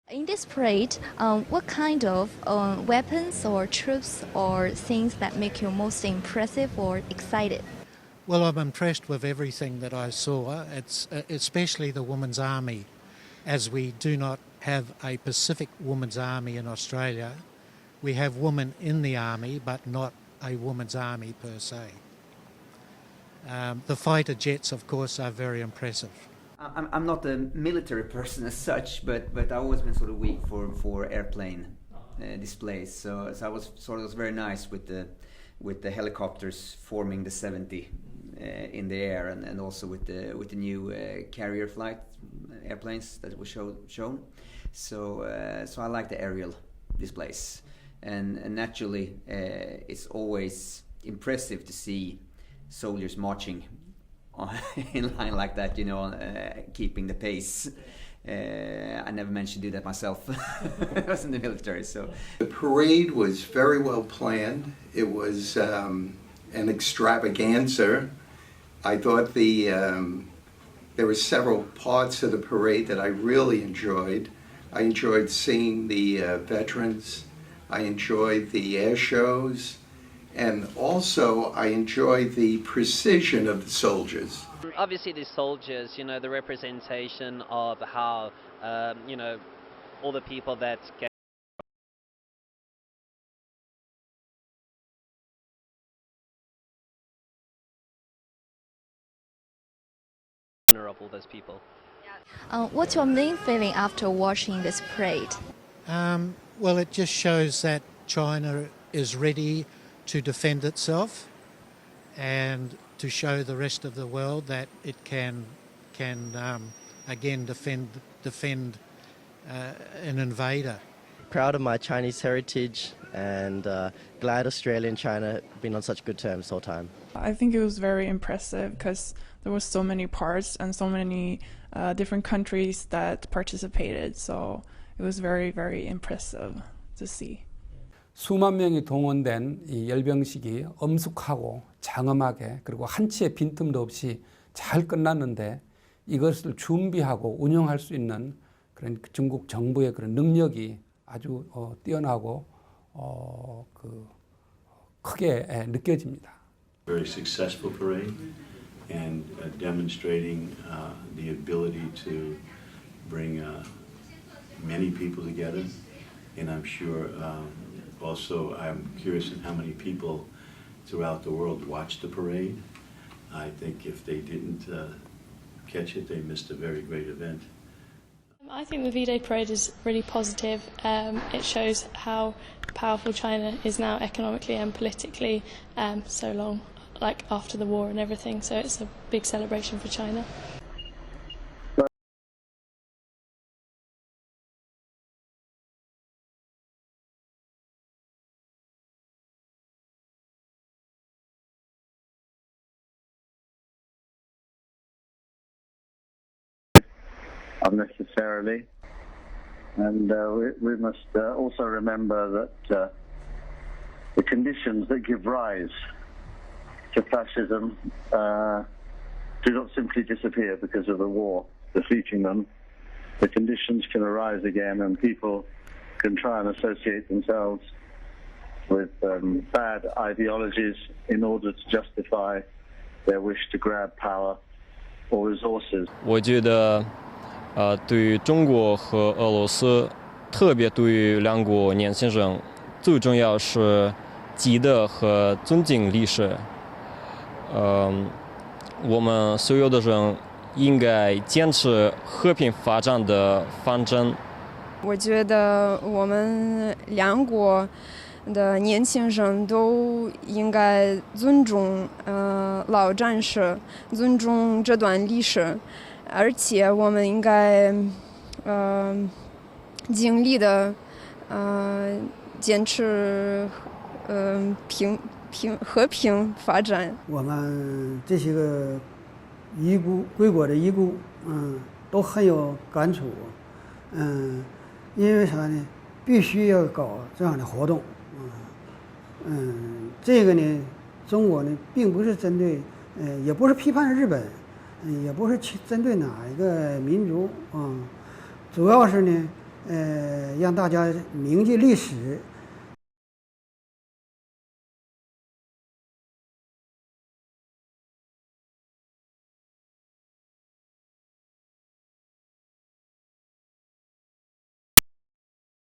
In this parade, what kind of weapons or troops or things that make you most impressive or excited? Well, I'm impressed with everything that I saw. It's especially the Women's Army, as we do not have a Pacific Women's Army in Australia. We have women in the army, but not a women's army per se. The fighter jets, of course, are very impressive. I'm not a military person as such, but I've always been sort of weak for airplane displays. So I was sort of very nice with the helicopters forming the 70 in the air, and also with the new carrier flight airplanes that were shown. So I like the aerial displays, and naturally it's always impressive to see soldiers marching in line like that, keeping the pace. I never managed to do that myself. I was in the military, so. The parade was very well planned. It was an extravaganza. I thought there were several parts of the parade that I really enjoyed. I enjoyed seeing the veterans. I enjoyed the air shows. And also, I enjoy the precision of the soldiers. Obviously, the soldiers, the representation of how, all the people that get of all those people. What's your main feeling after watching this parade? Well, it just shows that China is ready to defend itself and to show the rest of the world that it can again defend an invader. Proud of my Chinese heritage and glad Australia and China have been on such good terms the whole time. I think it was very impressive because there was so many parts and so many different countries that participated. So it was very, very impressive to see. 수만 명이 동원된 이 열병식이 엄숙하고 장엄하게 그리고 한치의 빈틈도 없이 잘 끝났는데 이것을 준비하고 운영할 수 있는 그런 중국 정부의 그런 능력이 아주 뛰어나고 크게 느껴집니다. Very successful parade and demonstrating the ability to bring many people together, and I'm sure also I'm curious in how many people throughout the world watched the parade. I think if they didn't catch it, they missed a very great event. I think the V-Day parade is really positive. It shows how powerful China is now economically and politically so long, like after the war and everything, so it's a big celebration for China. Unnecessarily, and we must also remember that the conditions that give rise to fascism do not simply disappear because of the war defeating them. The conditions can arise again, and people can try and associate themselves with bad ideologies in order to justify their wish to grab power or resources. 我觉得对于中国和俄罗斯，特别对于两国年轻人，最重要是记得和尊敬历史。我们所有的人应该坚持和平发展的方针。我觉得我们两国的年轻人都应该尊重老战士，尊重这段历史。而且我们应该尽力的坚持和平发展。我们这些个归国的遗孤，都很有感触，因为啥呢？必须要搞这样的活动，这个呢，中国呢并不是针对，也不是批判日本。也不是针对哪一个民族主要是呢，让大家铭记历史。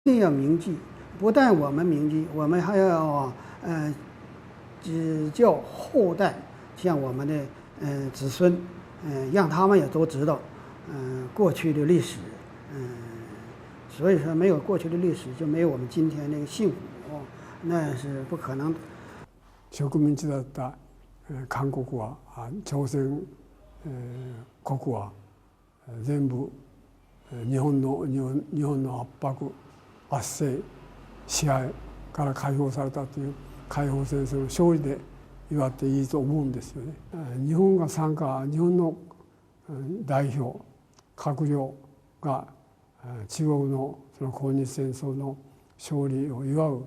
一定要铭记，不但我们铭记，我们还要指教后代，像我们的子孙，让他们也都知道，过去的历史，所以说没有过去的历史，就没有我们今天那个幸福，那是不可能的。植民地だった韓国は朝鮮国は全部日本の圧迫圧政支配から解放されたという解放戦争の勝利で祝っていいと思うんですよね。日本が参加、日本の代表閣僚が中国のその抗日戦争の勝利を祝う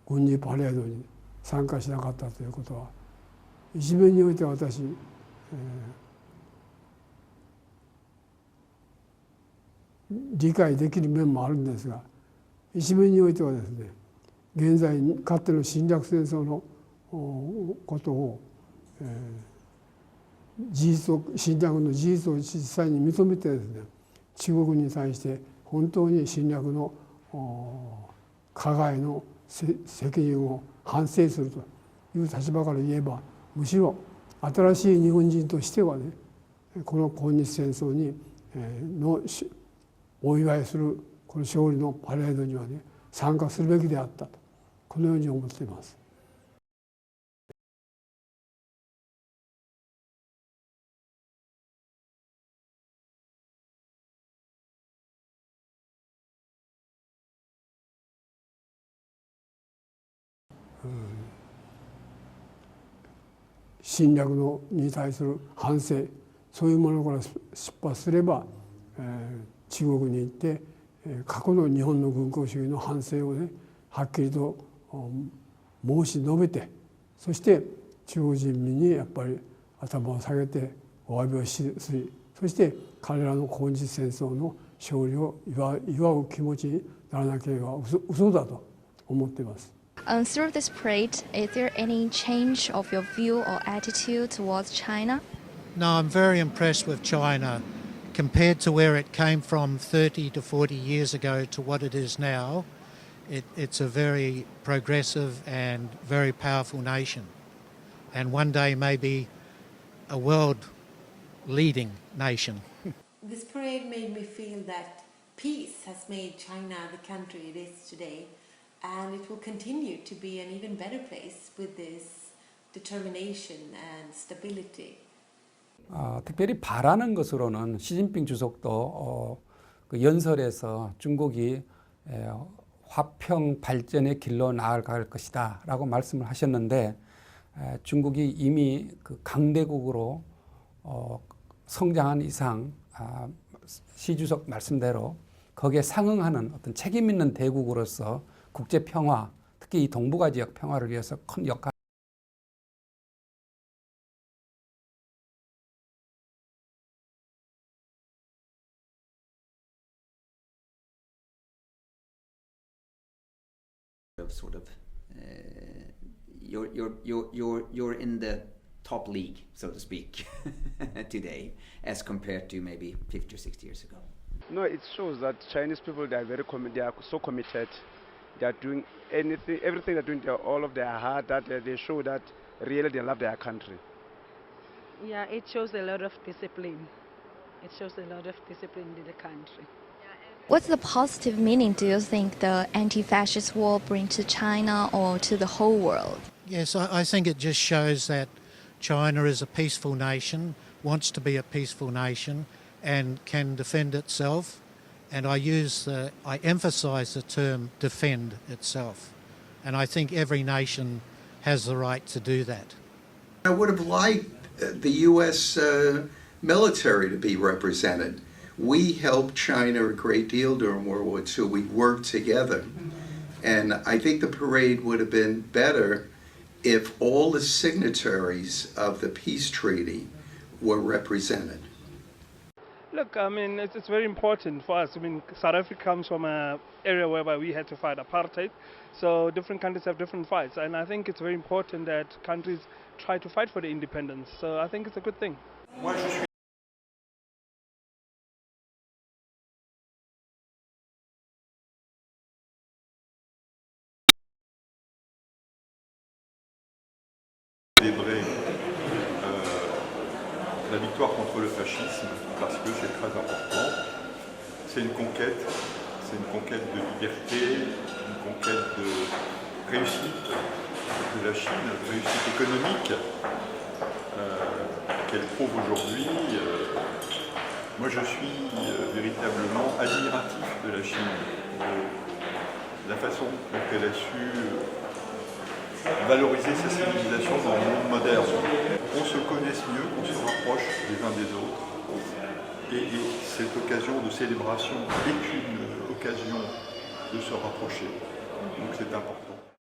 軍事パレードに参加しなかったということは一面において私、理解できる面もあるんですが、一面においてはですね、現在かつての侵略戦争のことを、侵略の事実を実際に認めてですね、中国に対して本当に侵略の加害の責任を反省するという立場から言えば、むしろ新しい日本人としてはね、この抗日戦争にのお祝いするこの勝利のパレードにはね、参加するべきであったと、このように思っています。侵略に対する反省、そういうものから出発すれば、中国に行って過去の日本の軍国主義の反省をね、はっきりと申し述べて、そして中国人民にやっぱり頭を下げてお詫びをし、そして彼らの抗日戦争の勝利を祝う気持ちにならなければ嘘だと思っています。Through this parade, is there any change of your view or attitude towards China? No, I'm very impressed with China. Compared to where it came from 30 to 40 years ago to what it is now, it's a very progressive and very powerful nation. And one day maybe a world-leading nation. This parade made me feel that peace has made China the country it is today, and it will continue to be an even better place with this determination and stability. 특별히 바라는 것으로는 시진핑 주석도 그 연설에서 중국이 화평 발전의 길로 나아갈 것이다 라고 말씀을 하셨는데, 중국이 이미 그 강대국으로 성장한 이상 시 주석 말씀대로 거기에 상응하는 어떤 책임 있는 대국으로서 국제 평화, 특히 이 동북아 지역 평화를 위해서 큰 역할 sort of you're in the top league, so to speak, today as compared to maybe 50 or 60 years ago. No, it shows that Chinese people, they are so committed. They are doing everything they're doing, all of their heart, that they show that really they love their country. Yeah, it shows a lot of discipline. It shows a lot of discipline in the country. What's the positive meaning do you think the anti-fascist war brings to China or to the whole world? Yes, I think it just shows that China is a peaceful nation, wants to be a peaceful nation, and can defend itself. And I emphasize the term defend itself. And I think every nation has the right to do that. I would have liked the U.S. Military to be represented. We helped China a great deal during World War II. We worked together. And I think the parade would have been better if all the signatories of the peace treaty were represented. Look, I mean, it's very important for us. I mean, South Africa comes from an area whereby we had to fight apartheid, so different countries have different fights, and I think it's very important that countries try to fight for the independence. So I think it's a good thing. Moi, je suis célébrer la victoire contre le fascisme parce que c'est très important. C'est une conquête de liberté, une conquête de réussite de la Chine, de réussite économique qu'elle prouve aujourd'hui. Moi je suis véritablement admiratif de la Chine, de la façon dont elle a su valoriser sa civilisation dans le monde moderne. Qu'on se connaisse mieux, qu'on se rapproche les uns des autres. Et cette occasion de célébration est une occasion de se rapprocher. Donc c'est important.